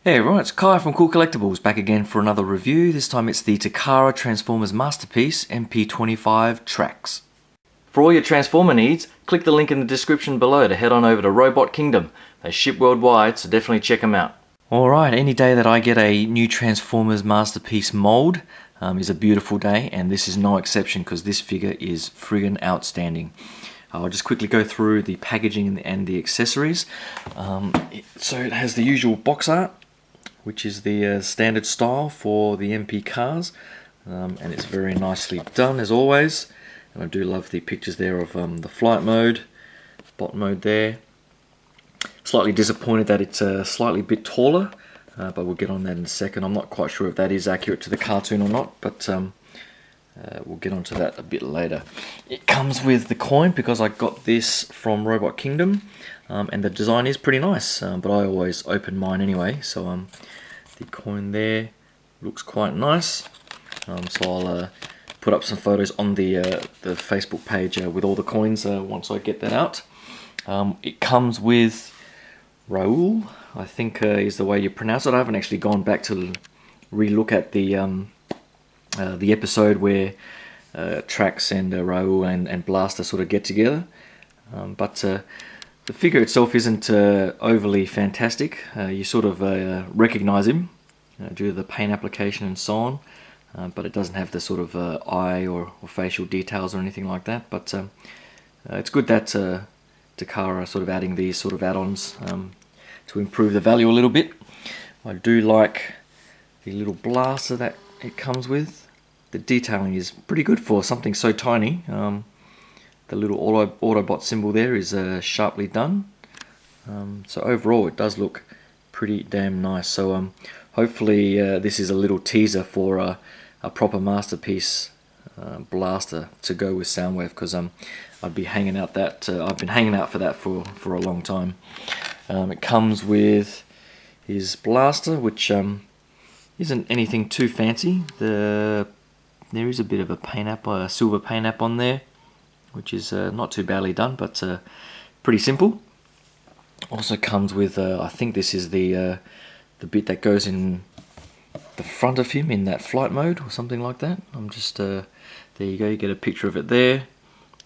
Hey everyone, it's Kai from Kool Collectibles back again for another review. This time it's the Takara Transformers Masterpiece MP-25 Tracks. For all your Transformer needs, click the link in the description below to head on over to Robot Kingdom. They ship worldwide, so definitely check them out. Alright, any day that I get a new Transformers Masterpiece mold is a beautiful day, and this is no exception because this figure is friggin' outstanding. I'll just quickly go through the packaging and the accessories. So it has the usual box art, which is the standard style for the MP cars, and it's very nicely done as always. And I do love the pictures there of the flight mode, bot mode there. Slightly disappointed that it's slightly a bit taller, but we'll get on that in a second. I'm not quite sure if that is accurate to the cartoon or not, but we'll get onto that a bit later. It comes with the coin because I got this from Robot Kingdom, and the design is pretty nice, but I always open mine anyway, so the coin there looks quite nice. So I'll put up some photos on the Facebook page with all the coins once I get that out. It comes with Raoul, I think is the way you pronounce it. I haven't actually gone back to re-look at the episode where Trax and Raoul and Blaster sort of get together, but the figure itself isn't overly fantastic. You sort of recognize him due to the paint application and so on, but it doesn't have the sort of eye or facial details or anything like that. But it's good that Takara sort of adding these sort of add-ons to improve the value a little bit. I do like the little blaster that it comes with. The detailing is pretty good for something so tiny. The little Autobot symbol there is sharply done. So overall it does look pretty damn nice. So hopefully this is a little teaser for a proper Masterpiece blaster to go with Soundwave, because I'd be hanging out that I've been hanging out for that for a long time. It comes with his blaster, which isn't anything too fancy. There is a bit of a paint app, a silver paint app on there, which is not too badly done, but pretty simple. Also comes with, I think this is the bit that goes in the front of him in that flight mode or something like that. I'm just there you go. You get a picture of it there.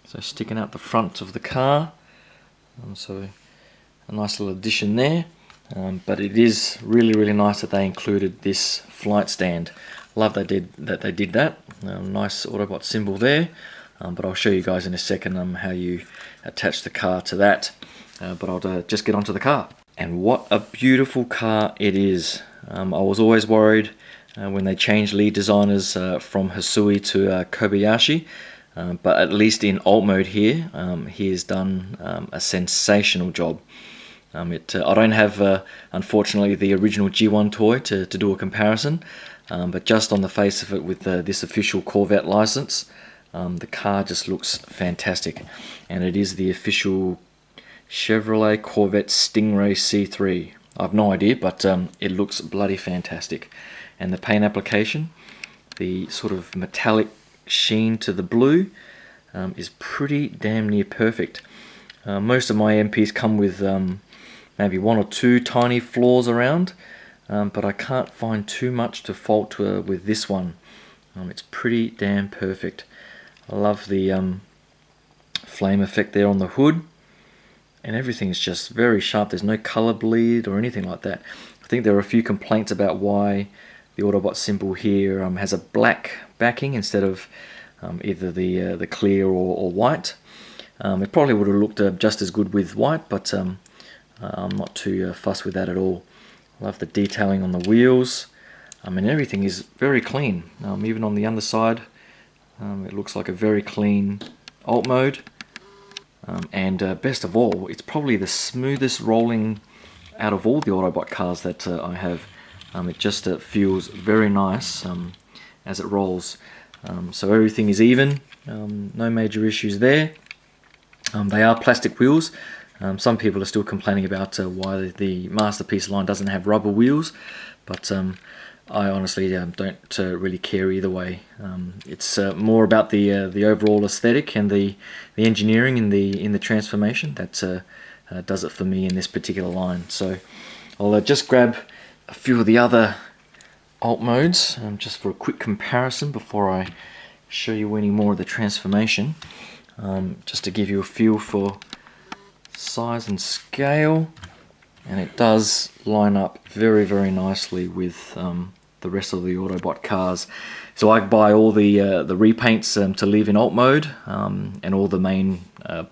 So sticking out the front of the car. So a nice little addition there. But it is really nice that they included this flight stand. Love that they did that. Nice Autobot symbol there. But I'll show you guys in a second how you attach the car to that. But I'll just get onto the car. And what a beautiful car it is. I was always worried when they changed lead designers from Hisui to Kobayashi. But at least in alt mode here, he has done a sensational job. I don't have, unfortunately, the original G1 toy to do a comparison. But just on the face of it with this official Corvette license, the car just looks fantastic. And it is the official Chevrolet Corvette Stingray C3. I've no idea, but it looks bloody fantastic. And the paint application, the sort of metallic sheen to the blue, is pretty damn near perfect. Most of my MPs come with maybe one or two tiny flaws around, but I can't find too much to fault with this one. It's pretty damn perfect. I love the flame effect there on the hood, and everything's just very sharp. There's no color bleed or anything like that. I think there are a few complaints about why the Autobot symbol here has a black backing instead of either the clear or white. It probably would have looked just as good with white, but I'm not too fussed with that at all. Love the detailing on the wheels. And everything is very clean. Even on the underside, it looks like a very clean alt mode. And best of all, it's probably the smoothest rolling out of all the Autobot cars that I have. It just feels very nice as it rolls. So everything is even, no major issues there. They are plastic wheels. Some people are still complaining about why the Masterpiece line doesn't have rubber wheels, but I honestly don't really care either way. It's more about the overall aesthetic and the engineering in the transformation that does it for me in this particular line. So I'll just grab a few of the other alt modes, just for a quick comparison before I show you any more of the transformation, just to give you a feel for size and scale. And it does line up very, very nicely with the rest of the Autobot cars. So I buy all the repaints to leave in alt mode, and all the main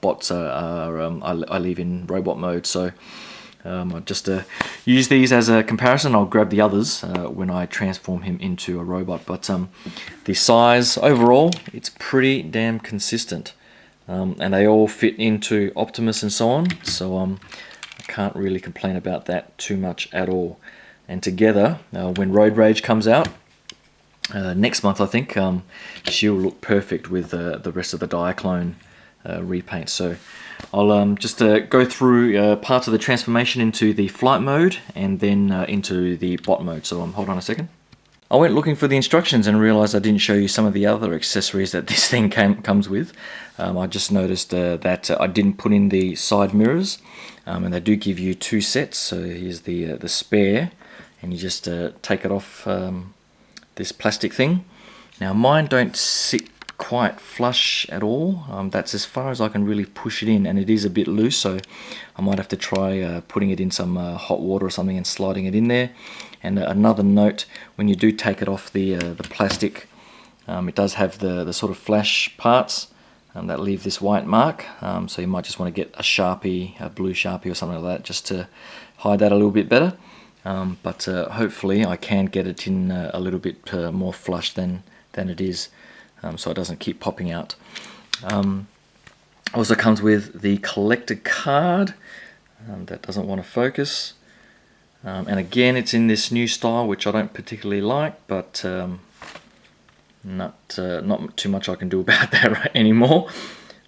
bots I leave in robot mode. So I'll just use these as a comparison. I'll grab the others when I transform him into a robot. But the size overall, it's pretty damn consistent, and they all fit into Optimus and so on. So I can't really complain about that too much at all. And together, when Road Rage comes out next month, I think, she'll look perfect with the rest of the Diaclone repaint. So I'll just go through parts of the transformation into the flight mode and then into the bot mode. So hold on a second. I went looking for the instructions and realized I didn't show you some of the other accessories that this thing comes with. I just noticed that I didn't put in the side mirrors, and they do give you 2 sets. So here's the spare, and you just take it off this plastic thing. Now mine don't sit quite flush at all. That's as far as I can really push it in, and it is a bit loose, so I might have to try putting it in some hot water or something and sliding it in there. And another note, when you do take it off the plastic, it does have the sort of flash parts that leave this white mark, so you might just want to get a Sharpie, a blue Sharpie or something like that, just to hide that a little bit better. But hopefully I can get it in a little bit more flush than it is, so it doesn't keep popping out. Also comes with the collector card. That doesn't want to focus. And again, it's in this new style, which I don't particularly like, but not too much I can do about that anymore,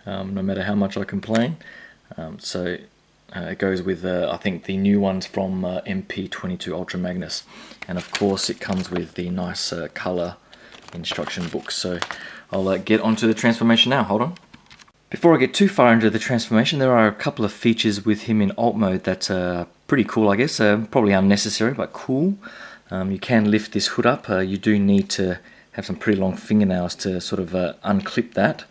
no matter how much I complain. So it goes with, I think, the new ones from MP-25 Ultra Magnus. And of course, it comes with the nice color instruction book. So I'll get onto the transformation now. Hold on. Before I get too far into the transformation, there are a couple of features with him in alt mode that are pretty cool, I guess. Probably unnecessary, but cool. You can lift this hood up. You do need to have some pretty long fingernails to sort of unclip that.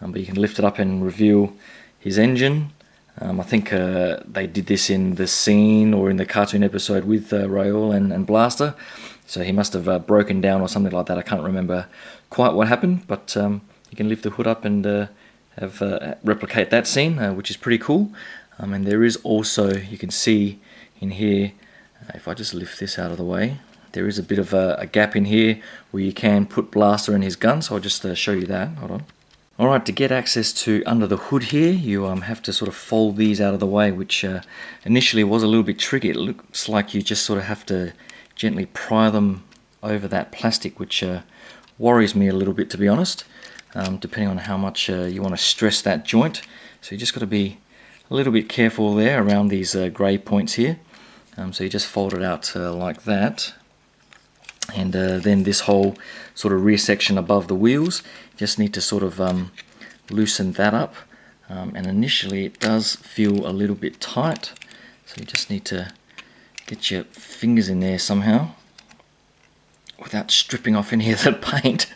But you can lift it up and reveal his engine. I think they did this in the scene or in the cartoon episode with Raoul and Blaster. So he must have broken down or something like that. I can't remember quite what happened, but you can lift the hood up and replicate that scene, which is pretty cool. And there is also, you can see in here, if I just lift this out of the way, there is a bit of a gap in here where you can put Blaster in his gun, so I'll just show you that. Hold on. Alright, to get access to under the hood here, you have to sort of fold these out of the way, which initially was a little bit tricky. It looks like you just sort of have to gently pry them over that plastic, which worries me a little bit, to be honest, depending on how much you want to stress that joint. So you just got to be a little bit careful there around these grey points here. So you just fold it out like that. And then this whole sort of rear section above the wheels, you just need to sort of loosen that up. And initially it does feel a little bit tight, so you just need to get your fingers in there somehow without stripping off any of the paint.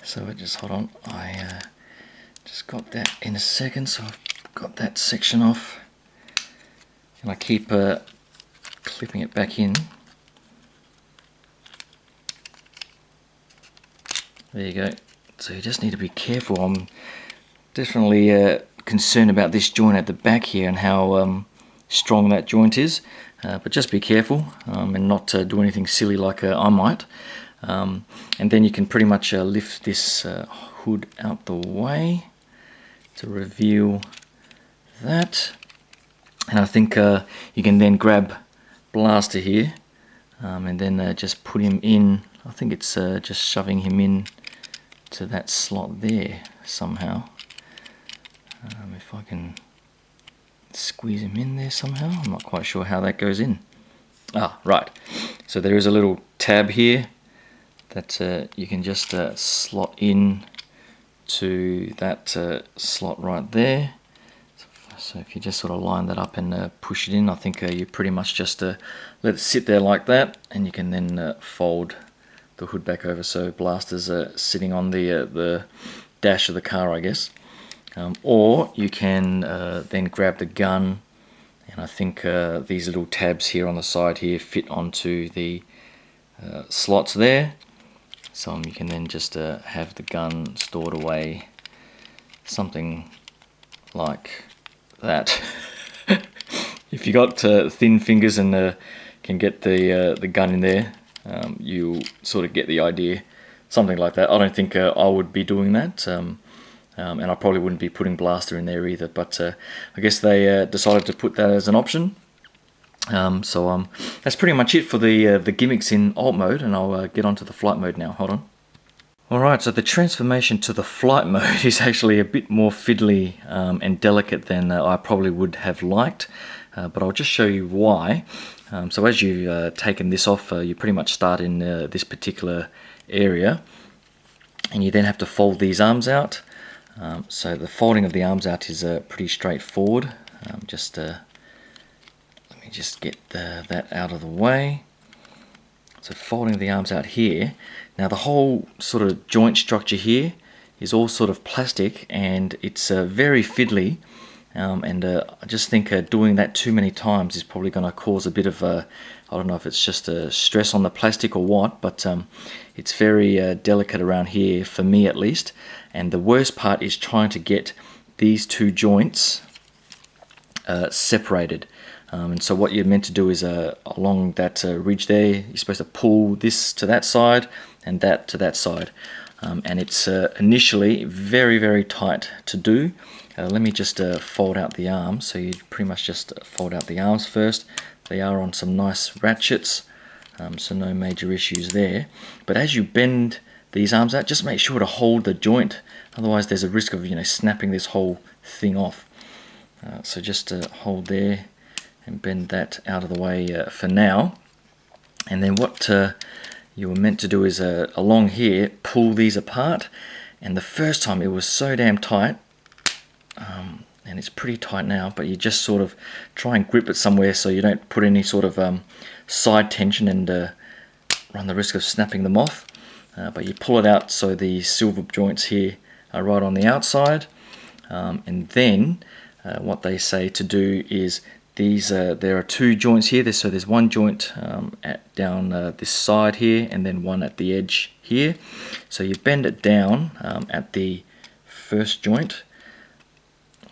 So just hold on, I just got that in a second, so I've got that section off, and I keep clipping it back in. There you go. So you just need to be careful. I'm definitely concerned about this joint at the back here and how strong that joint is. But just be careful and not do anything silly like I might. And then you can pretty much lift this hood out the way to reveal that. And I think you can then grab Blaster here and then just put him in. I think it's just shoving him in to that slot there somehow. If I can squeeze him in there somehow, I'm not quite sure how that goes in. Ah, right. So there is a little tab here that you can just slot in to that slot right there. So if I So if you just sort of line that up and push it in, I think you pretty much just let it sit there like that, and you can then fold the hood back over so Blaster's sitting on the dash of the car, I guess. Or you can then grab the gun, and I think these little tabs here on the side here fit onto the slots there. So you can then just have the gun stored away, something like that. If you got thin fingers and can get the gun in there, you'll sort of get the idea. Something like that. I don't think I would be doing that, and I probably wouldn't be putting Blaster in there either, but I guess they decided to put that as an option. So that's pretty much it for the gimmicks in alt mode, and I'll get onto the flight mode now. Hold on. Alright, so the transformation to the flight mode is actually a bit more fiddly and delicate than I probably would have liked, but I'll just show you why. So as you've taken this off, you pretty much start in this particular area, and you then have to fold these arms out. So the folding of the arms out is pretty straightforward. Let me just get that out of the way. So folding the arms out here. Now the whole sort of joint structure here is all sort of plastic, and it's very fiddly, and I just think doing that too many times is probably going to cause a bit of I don't know if it's just a stress on the plastic or what, but it's very delicate around here, for me at least. And the worst part is trying to get these two joints separated. And so what you're meant to do is along that ridge there, you're supposed to pull this to that side and that to that side. And it's initially very, very tight to do. Let me just fold out the arms. So you pretty much just fold out the arms first. They are on some nice ratchets, so no major issues there. But as you bend these arms out, just make sure to hold the joint. Otherwise there's a risk of snapping this whole thing off. So just hold there and bend that out of the way for now. And then what you were meant to do is along here pull these apart. And the first time it was so damn tight, and it's pretty tight now, but you just sort of try and grip it somewhere so you don't put any sort of side tension and run the risk of snapping them off. But you pull it out so the silver joints here are right on the outside, and then what they say to do is there are two joints here. So there's one joint down this side here, and then one at the edge here. So you bend it down at the first joint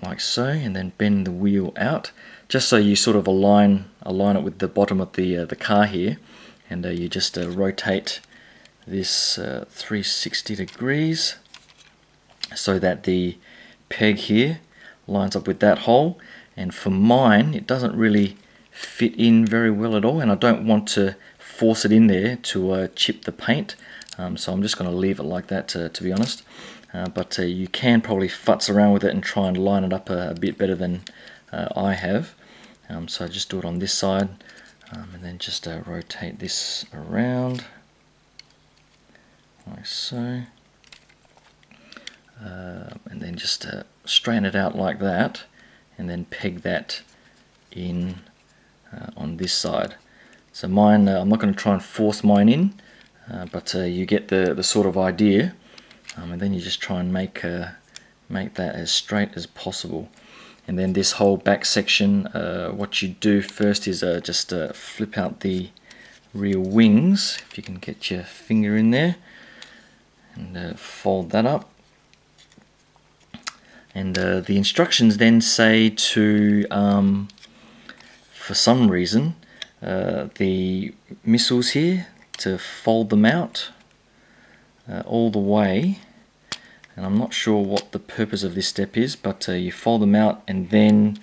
like so, and then bend the wheel out just so you sort of align it with the bottom of the car here, and you just rotate this 360 degrees so that the peg here lines up with that hole. And for mine, it doesn't really fit in very well at all, and I don't want to force it in there to chip the paint, so I'm just going to leave it like that, to be honest. But you can probably futz around with it and try and line it up a bit better than I have. So just do it on this side, and then just rotate this around like so, and then just straighten it out like that, and then peg that in on this side. So mine, I'm not going to try and force mine in, but you get the sort of idea, and then you just try and make that as straight as possible. And then this whole back section, what you do first is just flip out the rear wings, if you can get your finger in there, and fold that up. And the instructions then say to, for some reason, the missiles here, to fold them out all the way. And I'm not sure what the purpose of this step is, but you fold them out and then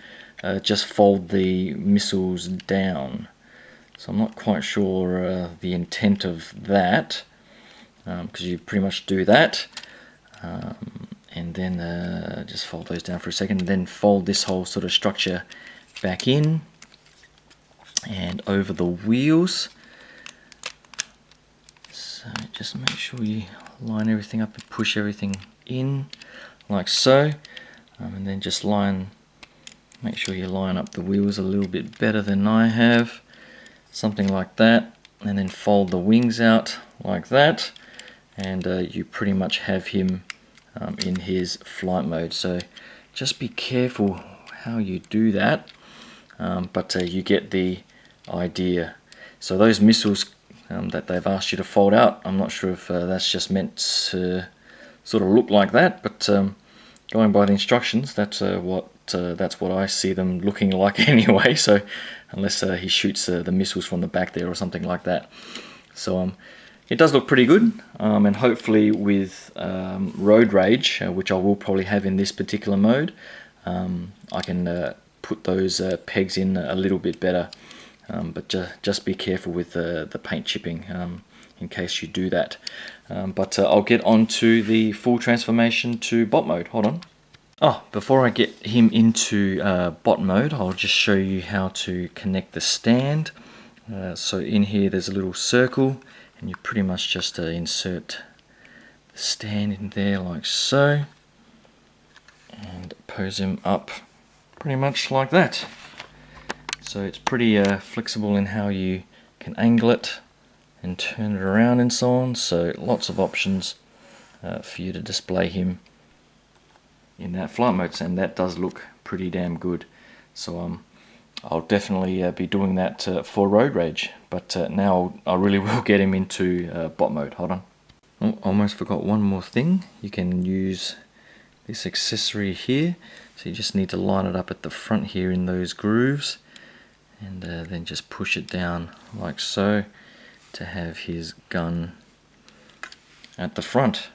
just fold the missiles down. So I'm not quite sure the intent of that, because you pretty much do that. And then just fold those down for a second, and then fold this whole sort of structure back in and over the wheels. So just make sure you line everything up and push everything in like so, and then just line Make sure you line up the wheels a little bit better than I have. Something like that. And then fold the wings out like that. And you pretty much have him in his flight mode. So just be careful how you do that. But you get the idea. So those missiles that they've asked you to fold out, I'm not sure if that's just meant to sort of look like that, but going by the instructions, that's what I see them looking like anyway. So unless he shoots the missiles from the back there or something like that. So it does look pretty good, and hopefully with Road Rage, which I will probably have in this particular mode, I can put those pegs in a little bit better. But just be careful with the paint chipping in case you do that. But I'll get on to the full transformation to bot mode. Hold on. Oh, before I get him into bot mode, I'll just show you how to connect the stand. So in here there's a little circle, and you pretty much just insert the stand in there like so, and pose him up pretty much like that. So it's pretty flexible in how you can angle it and turn it around and so on. So lots of options for you to display him in that flight mode, and that does look pretty damn good. So I'll definitely be doing that for Road Rage, but now I really will get him into bot mode. Hold on. Oh, almost forgot one more thing. You can use this accessory here, so you just need to line it up at the front here in those grooves, and then just push it down like so to have his gun at the front,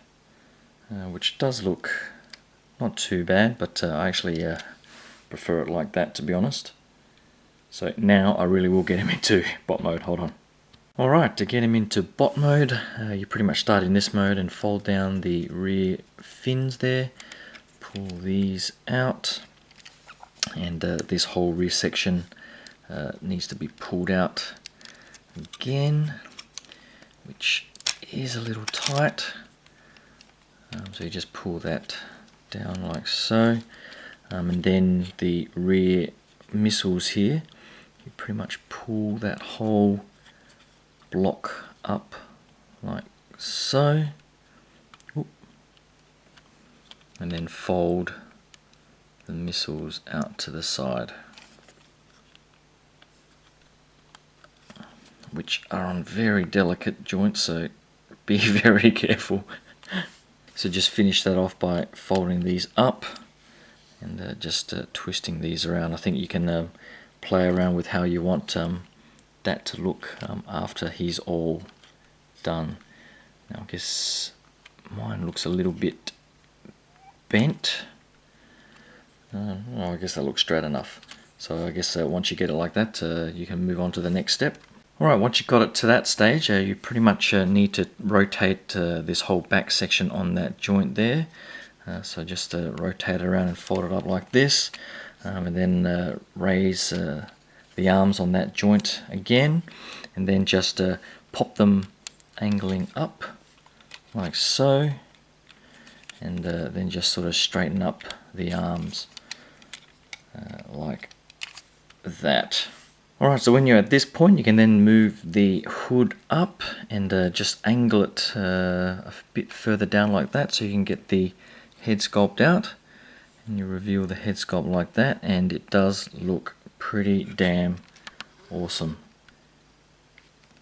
which does look not too bad, but I actually prefer it like that, to be honest. So now I really will get him into bot mode. Hold on. Alright, to get him into bot mode, you pretty much start in this mode and fold down the rear fins there, pull these out, and this whole rear section needs to be pulled out again, which is a little tight. So you just pull that down like so, and then the rear missiles here, you pretty much pull that whole block up like so. Oop. And then fold the missiles out to the side, which are on very delicate joints, so be very careful. So just finish that off by folding these up and just twisting these around. I think you can play around with how you want that to look after he's all done. Now I guess mine looks a little bit bent. I guess that looks straight enough. So I guess once you get it like that, you can move on to the next step. Alright, once you've got it to that stage, you pretty much need to rotate this whole back section on that joint there. So just rotate it around and fold it up like this, and then raise the arms on that joint again, and then just pop them angling up like so, and then just sort of straighten up the arms like that. Alright, so when you're at this point, you can then move the hood up and just angle it a bit further down like that, so you can get the head sculpt out, and you reveal the head sculpt like that, and it does look pretty damn awesome.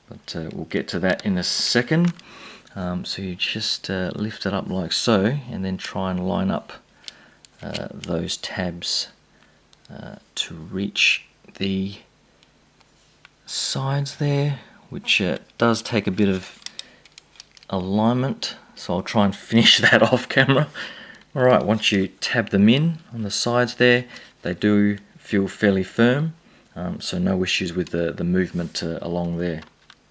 But we'll get to that in a second. So you just lift it up like so, and then try and line up those tabs to reach the sides there, which does take a bit of alignment, so I'll try and finish that off camera. Alright, once you tab them in on the sides there, they do feel fairly firm, so no issues with the movement along there.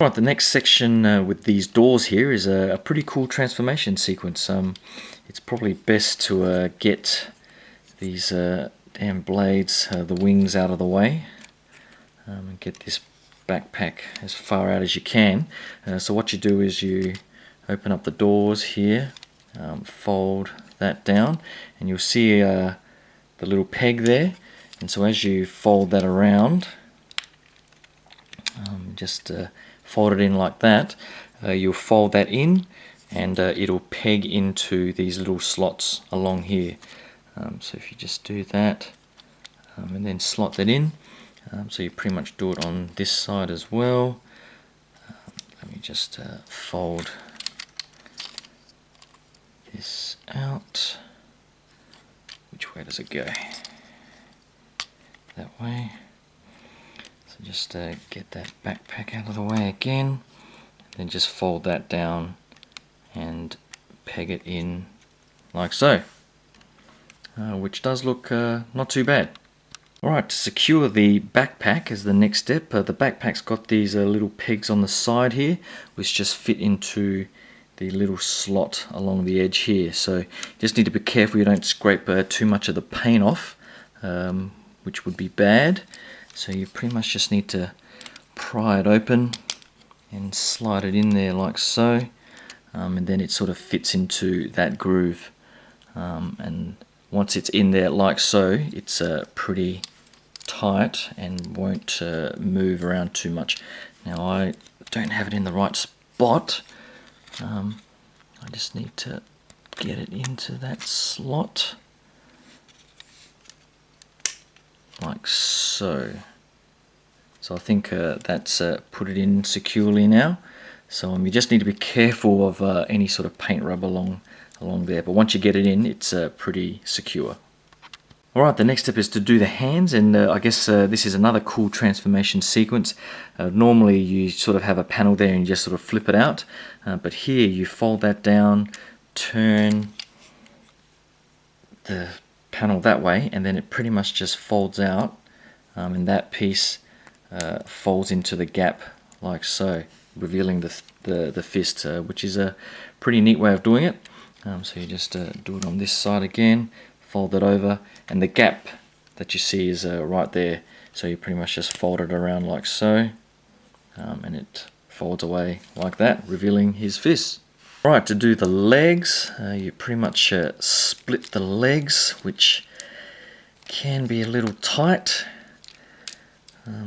Alright, the next section with these doors here is a pretty cool transformation sequence. It's probably best to get these damn blades, the wings out of the way, and get this backpack as far out as you can. So what you do is you open up the doors here, fold that down, and you'll see the little peg there. And so as you fold that around, just fold it in like that, you'll fold that in, and it'll peg into these little slots along here. So if you just do that, and then slot that in, so you pretty much do it on this side as well. Let me just fold this out. Which way does it go? That way. So just get that backpack out of the way again, then just fold that down and peg it in like so, which does look not too bad. Alright, to secure the backpack is the next step. The backpack's got these little pegs on the side here, which just fit into the little slot along the edge here. So you just need to be careful you don't scrape too much of the paint off, which would be bad. So you pretty much just need to pry it open and slide it in there like so, and then it sort of fits into that groove. And once it's in there like so, it's pretty tight and won't move around too much. Now I don't have it in the right spot. I just need to get it into that slot like so. So I think that's put it in securely now. So you just need to be careful of any sort of paint rub along there, but once you get it in, it's pretty secure. Alright, the next step is to do the hands, and I guess this is another cool transformation sequence. Normally you sort of have a panel there and you just sort of flip it out, but here you fold that down, turn the panel that way, and then it pretty much just folds out, and that piece folds into the gap like so, revealing the fist, which is a pretty neat way of doing it. So you just do it on this side again, fold it over, and the gap that you see is right there, so you pretty much just fold it around like so, and it folds away like that, revealing his fist. Right, to do the legs, you pretty much split the legs, which can be a little tight,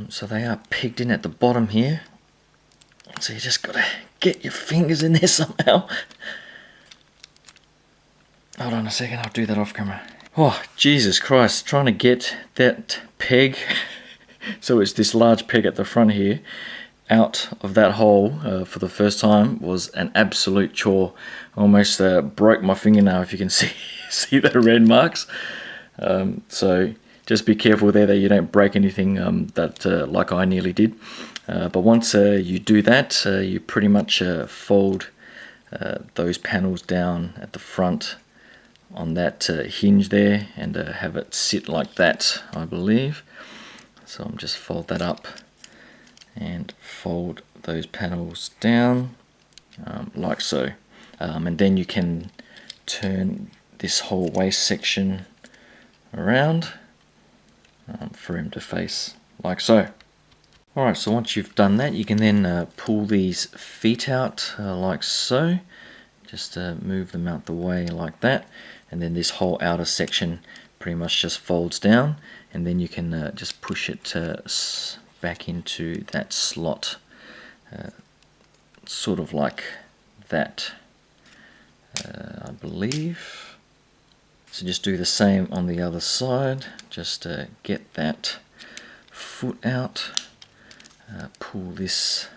so they are pegged in at the bottom here, so you just got to get your fingers in there somehow. Hold on a second, I'll do that off camera. Oh, Jesus Christ, trying to get that peg, so it's this large peg at the front here, out of that hole for the first time was an absolute chore. I almost broke my fingernail, if you can see the red marks. So just be careful there that you don't break anything like I nearly did. But once you do that, you pretty much fold those panels down at the front on that hinge there, and have it sit like that, I believe. So I'm just fold that up and fold those panels down like so, and then you can turn this whole waist section around for him to face like so. Alright, so once you've done that, you can then pull these feet out like so. Just move them out the way like that, and then this whole outer section pretty much just folds down, and then you can just push it back into that slot, sort of like that, I believe. So just do the same on the other side. Just get that foot out, pull this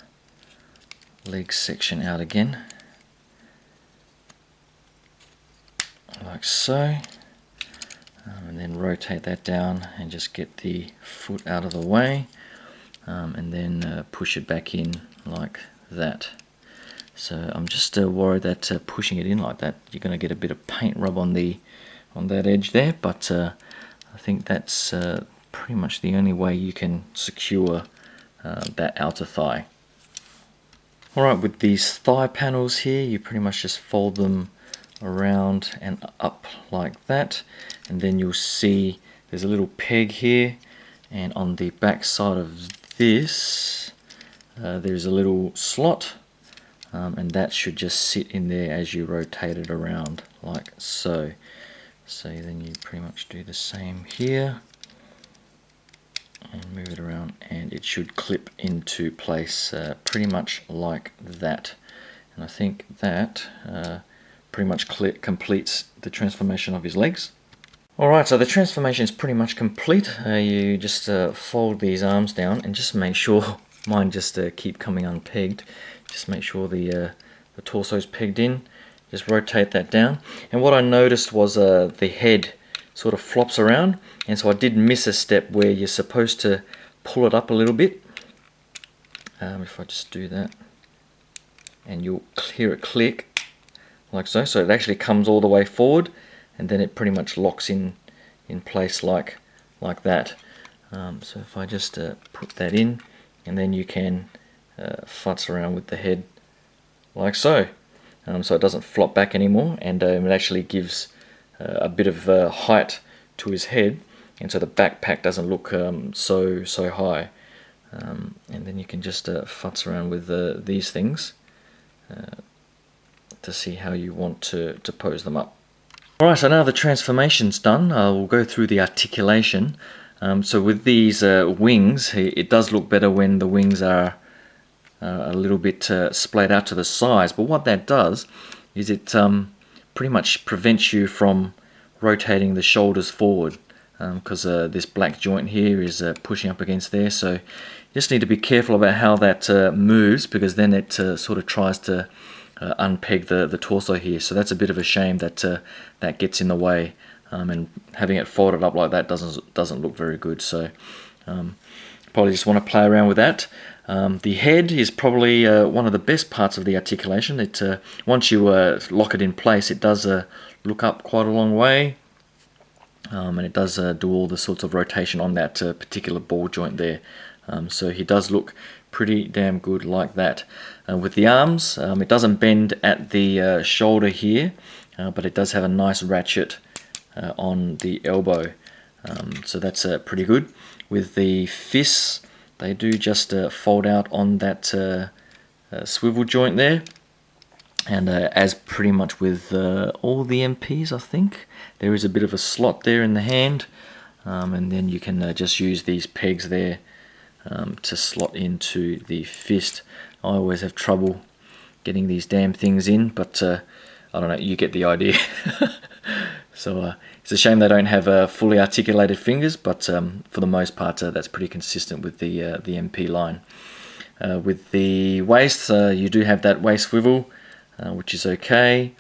leg section out again like so, and then rotate that down and just get the foot out of the way, and then push it back in like that. So I'm just worried that pushing it in like that, you're going to get a bit of paint rub on that edge there, but I think that's pretty much the only way you can secure that outer thigh. Alright, with these thigh panels here, you pretty much just fold them around and up like that, and then you'll see there's a little peg here, and on the back side of this there's a little slot, and that should just sit in there as you rotate it around like so. So then you pretty much do the same here, and move it around, and it should clip into place pretty much like that. And I think that pretty much completes the transformation of his legs. Alright, so the transformation is pretty much complete. You just fold these arms down and just make sure, mine just keep coming unpegged. Just make sure the torso is pegged in. Just rotate that down. And what I noticed was the head sort of flops around, and so I did miss a step where you're supposed to pull it up a little bit. If I just do that, and you'll hear it click like so. So it actually comes all the way forward, and then it pretty much locks in place like that. So if I just put that in, and then you can futz around with the head like so. So it doesn't flop back anymore, and it actually gives a bit of height to his head, and so the backpack doesn't look so high. And then you can just futz around with these things to see how you want to pose them up. Alright, so now the transformation's done. We'll go through the articulation. So with these wings, it does look better when the wings are a little bit splayed out to the sides, but what that does is it pretty much prevents you from rotating the shoulders forward, because this black joint here is pushing up against there. So you just need to be careful about how that moves, because then it sort of tries to unpeg the torso here. So that's a bit of a shame that that gets in the way, and having it folded up like that doesn't look very good. So probably just want to play around with that. The head is probably one of the best parts of the articulation. It once you lock it in place, it does look up quite a long way, and it does do all the sorts of rotation on that particular ball joint there. So he does look pretty damn good like that. With the arms, it doesn't bend at the shoulder here, but it does have a nice ratchet on the elbow. So that's pretty good. With the fists, they do just fold out on that swivel joint there, and as pretty much with all the MPs, I think there is a bit of a slot there in the hand, and then you can just use these pegs there to slot into the fist. I always have trouble getting these damn things in, but I don't know, you get the idea. So it's a shame they don't have fully articulated fingers, but for the most part that's pretty consistent with the MP line. With the waist, you do have that waist swivel, which is okay,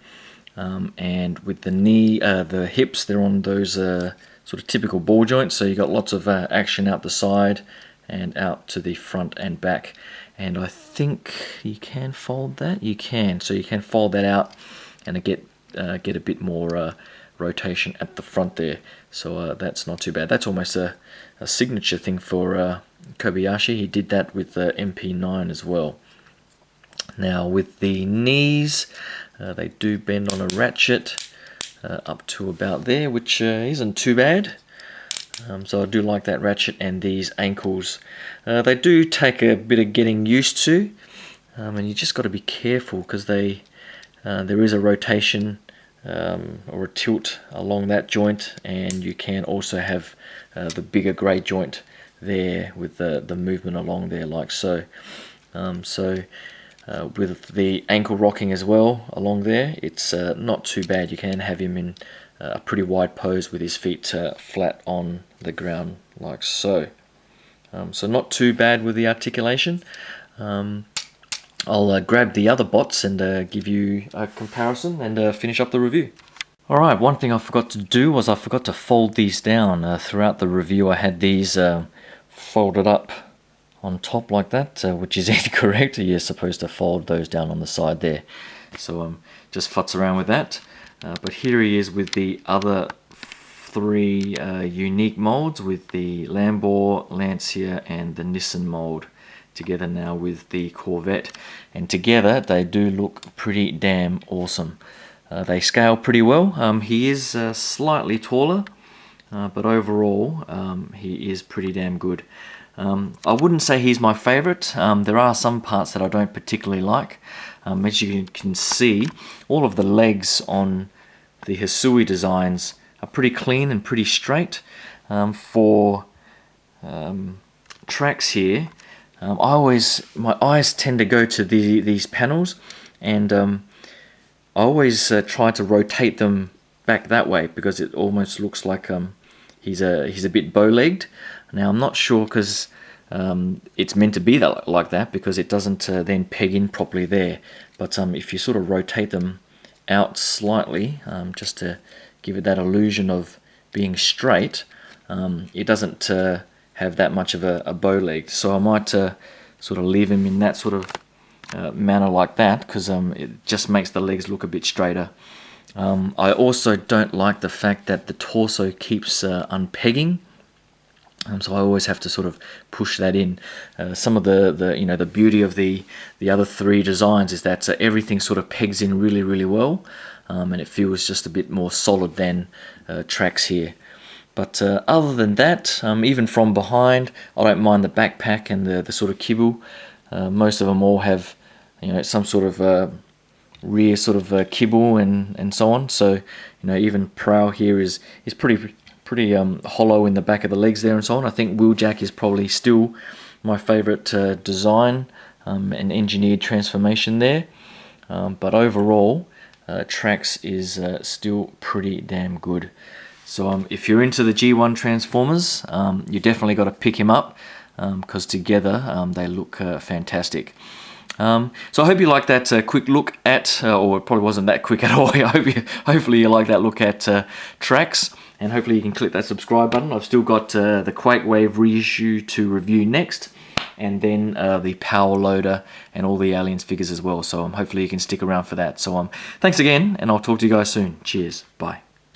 and with the knee, the hips, they're on those sort of typical ball joints, so you got lots of action out the side and out to the front and back. And I think you can fold that. You can, so you can fold that out and get a bit more rotation at the front there. So that's not too bad. That's almost a signature thing for Kobayashi. He did that with the MP9 as well. Now with the knees, they do bend on a ratchet up to about there, which isn't too bad. So I do like that ratchet. And these ankles, they do take a bit of getting used to, and you just got to be careful, because there is a rotation or a tilt along that joint, and you can also have the bigger grey joint there with the movement along there like so. With the ankle rocking as well along there, it's not too bad. You can have him in a pretty wide pose with his feet flat on the ground like so. So not too bad with the articulation. I'll grab the other bots and give you a comparison and finish up the review. Alright, one thing I forgot to do was I forgot to fold these down. Throughout the review I had these folded up on top like that, which is incorrect. You're supposed to fold those down on the side there. So just futz around with that. But here he is with the other three unique molds, with the Lambo, Lancia and the Nissan mold together now with the Corvette, and together they do look pretty damn awesome. They scale pretty well. He is slightly taller, but overall he is pretty damn good. I wouldn't say he's my favorite. There are some parts that I don't particularly like. As you can see, all of the legs on the Hisui designs are pretty clean and pretty straight. For tracks here, my eyes tend to go to these panels, and I always try to rotate them back that way because it almost looks like he's a bit bow-legged. Now I'm not sure because it's meant to be like that because it doesn't then peg in properly there. But if you sort of rotate them out slightly, just to give it that illusion of being straight, it doesn't have that much of a bow leg. So I might sort of leave him in that sort of manner like that, because it just makes the legs look a bit straighter. I also don't like the fact that the torso keeps unpegging. So I always have to sort of push that in. Some of the beauty of the other three designs is that everything sort of pegs in really well, and it feels just a bit more solid than tracks here. But other than that, even from behind, I don't mind the backpack and the sort of kibble. Most of them all have some sort of rear sort of kibble and so on. So even Prowl here is pretty hollow in the back of the legs there and so on. I think Wheeljack is probably still my favourite design and engineered transformation there. But overall, Tracks is still pretty damn good. So if you're into the G1 Transformers, you definitely got to pick him up because together they look fantastic. So I hope you like that quick look at, or it probably wasn't that quick at all. Hopefully you like that look at Tracks, and hopefully you can click that subscribe button. I've still got the Quake Wave reissue to review next, and then the Power Loader and all the Aliens figures as well. So hopefully you can stick around for that. So thanks again, and I'll talk to you guys soon. Cheers, bye.